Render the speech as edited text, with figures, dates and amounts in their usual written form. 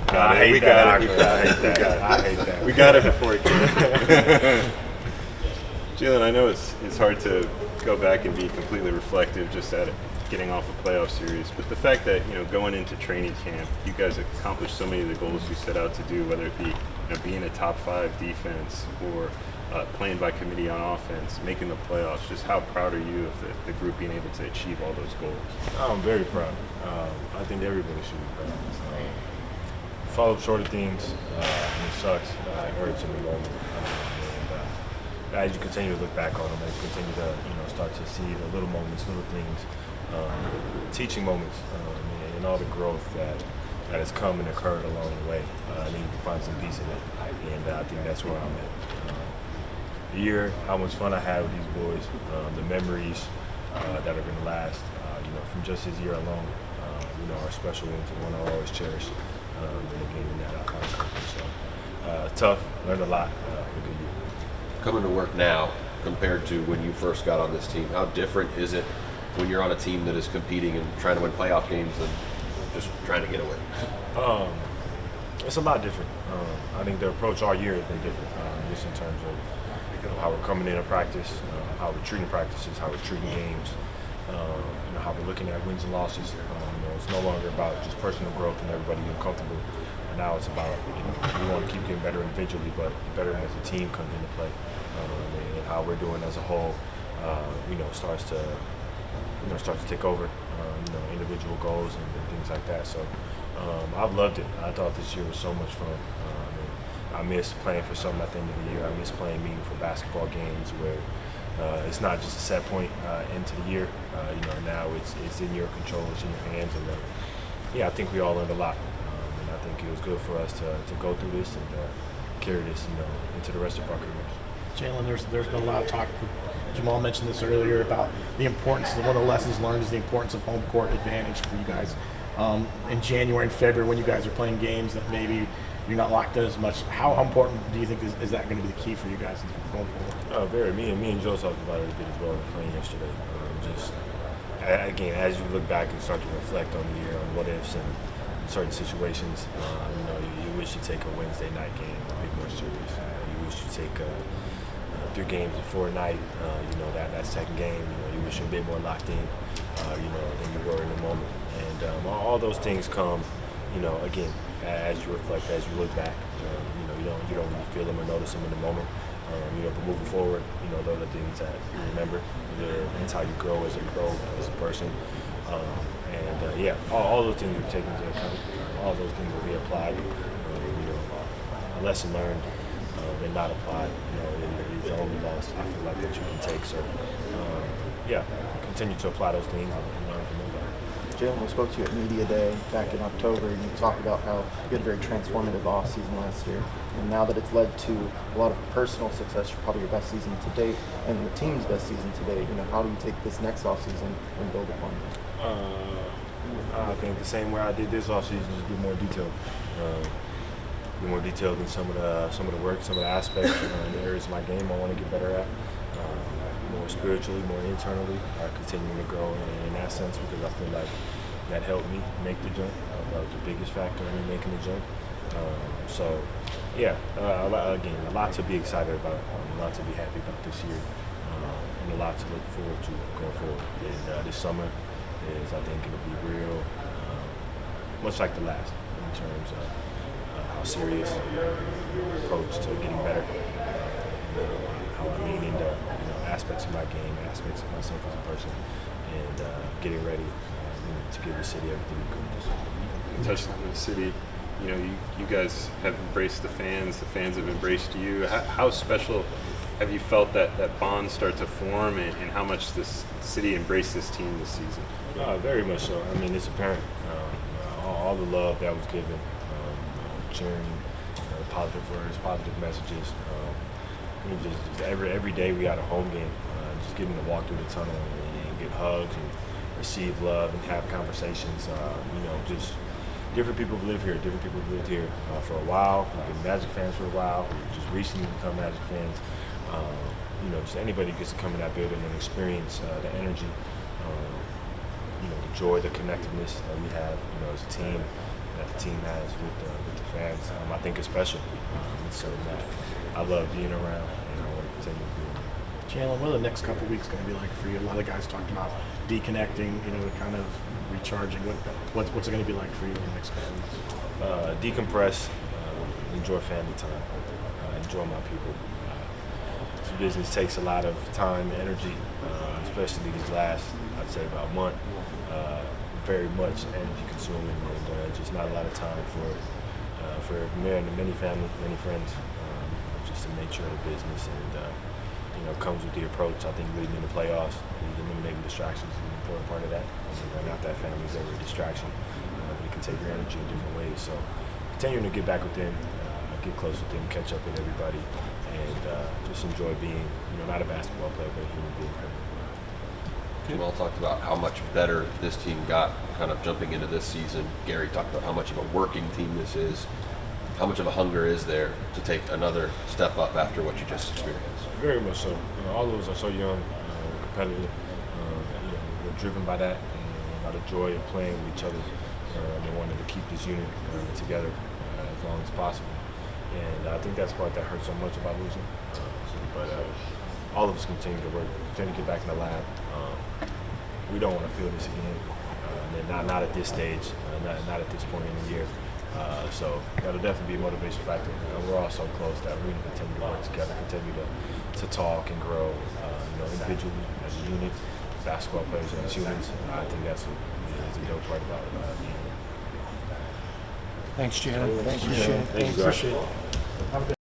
I hate that. We got it before it came. Jalen, I know it's hard to go back and be completely reflective just at it, getting off a playoff series, but the fact that going into training camp, you guys accomplished so many of the goals you set out to do, whether it be being a top 5 defense or playing by committee on offense, making the playoffs. Just how proud are you of the group being able to achieve all those goals? I'm very proud. I think everybody should be proud. Fall short of things, and it sucks. It hurts in the moment. As you continue to look back on them, as you continue to start to see the little moments, little things, teaching moments, and all the growth that has come and occurred along the way. I need to find some peace in it, and I think that's where I'm at. The year, how much fun I had with these boys, the memories that are going to last, from just this year alone, are special ones and one I'll always cherish. And again, in that conference. So tough, learned a lot. A good year. Coming to work now compared to when you first got on this team, how different is it when you're on a team that is competing and trying to win playoff games and just trying to get a win? It's a lot different. I think the approach all year has been different, just in terms of how we're coming into practice, how we're treating practices, how we're treating games, how we're looking at wins and losses. It's no longer about just personal growth and everybody getting comfortable. And now it's about we want to keep getting better individually, but better as a team comes into play, and how we're doing as a whole. Starts to take over. Individual goals and things like that. So I've loved it. I thought this year was so much fun. I miss playing for something at the end of the year. I miss playing meaningful basketball games where it's not just a set point into the year. Now it's in your control, it's in your hands, and I think we all learned a lot. And I think it was good for us to go through this and carry this, into the rest of our careers. Jalen, there's been a lot of talk. Jamal mentioned this earlier about the importance. One of the lessons learned is the importance of home court advantage for you guys. In January and February, when you guys are playing games that maybe you're not locked in as much, how important do you think is that going to be the key for you guys going forward? Very. Me and Joe talked about it a bit as well playing yesterday. Again, as you look back and start to reflect on the year, on what ifs and certain situations, you wish you take a Wednesday night game a bit more serious. You wish you take 3 games before a night. That second game. You wish you're a bit more locked in. Than you were in the moment. And all those things come. Again, as you reflect, as you look back, you don't really feel them or notice them in the moment. But moving forward, those are the things that you remember. That's how you grow as a pro, as a person. All those things are taken into account. All those things will be applied. A lesson learned and not applied, is the only loss I feel like that you can take. So, continue to apply those things and learn from them. Jalen, we spoke to you at Media Day back in October, and you talked about how you had a very transformative offseason last year. And now that it's led to a lot of personal success, probably your best season to date, and the team's best season to date, how do you take this next offseason and build upon that? I think the same way I did this offseason, just be more detailed. Be more detailed in some of the work, some of the aspects, in the areas of my game I want to get better at. More spiritually, more internally, continuing to grow in that sense, because I feel like that helped me make the jump. That was the biggest factor in me making the jump. A lot to be excited about, a lot to be happy about this year, and a lot to look forward to going forward. And this summer is, I think, it'll be real, much like the last, in terms of how serious approach to getting better, how I lean into aspects of my game, aspects of myself as a person, and getting ready to give the city everything we could. You touched on the city. You guys have embraced the fans have embraced you. How special have you felt that bond start to form, and how much this city embraced this team this season? Very much so. I mean, it's apparent. All the love that was given, cheering, positive words, positive messages. Just every day we had a home game, just getting to walk through the tunnel and get hugs and receive love and have conversations. Just different people who live here, different people who lived here for a while, who've been Magic fans for a while, who just recently become Magic fans. Just anybody gets to come in that building and experience the energy, the enjoy the connectedness that we have, as a team, that the team has with the fans. I think it's special. It's something that I love being around, and I want to continue to be. Jalen, what are the next couple weeks going to be like for you? A lot of guys talked about deconnecting, kind of recharging. What's it going to be like for you in the next couple weeks? Decompress, enjoy family time, enjoy my people. This business takes a lot of time, energy, especially these last, I'd say about a month. Very much energy consuming, and just not a lot of time for many family, many friends. Just the nature of the business, and comes with the approach. I think leading into playoffs, eliminating distractions is an important part of that. Not that family's ever a distraction. You can take your energy in different ways. So continuing to get back with them, get close with them, catch up with everybody, and just enjoy being, not a basketball player, but a human being. Jamal talked about how much better this team got kind of jumping into this season. Gary talked about how much of a working team this is. How much of a hunger is there to take another step up after what you just experienced? Very much so. All of us are so young, competitive. We're driven by that, and by the joy of playing with each other. They wanted to keep this unit together as long as possible. And I think that's the part that hurts so much about losing. But all of us continue to work, continue to get back in the lab. We don't want to feel this again. Not at this stage, not at this point in the year. So that'll definitely be a motivation factor. We're all so close that we're going to continue to work together, continue to talk and grow, individually as a unit, basketball players as humans. I think that's what is the dope part about it. Thanks, Jalen. Thank you, guys. Appreciate it.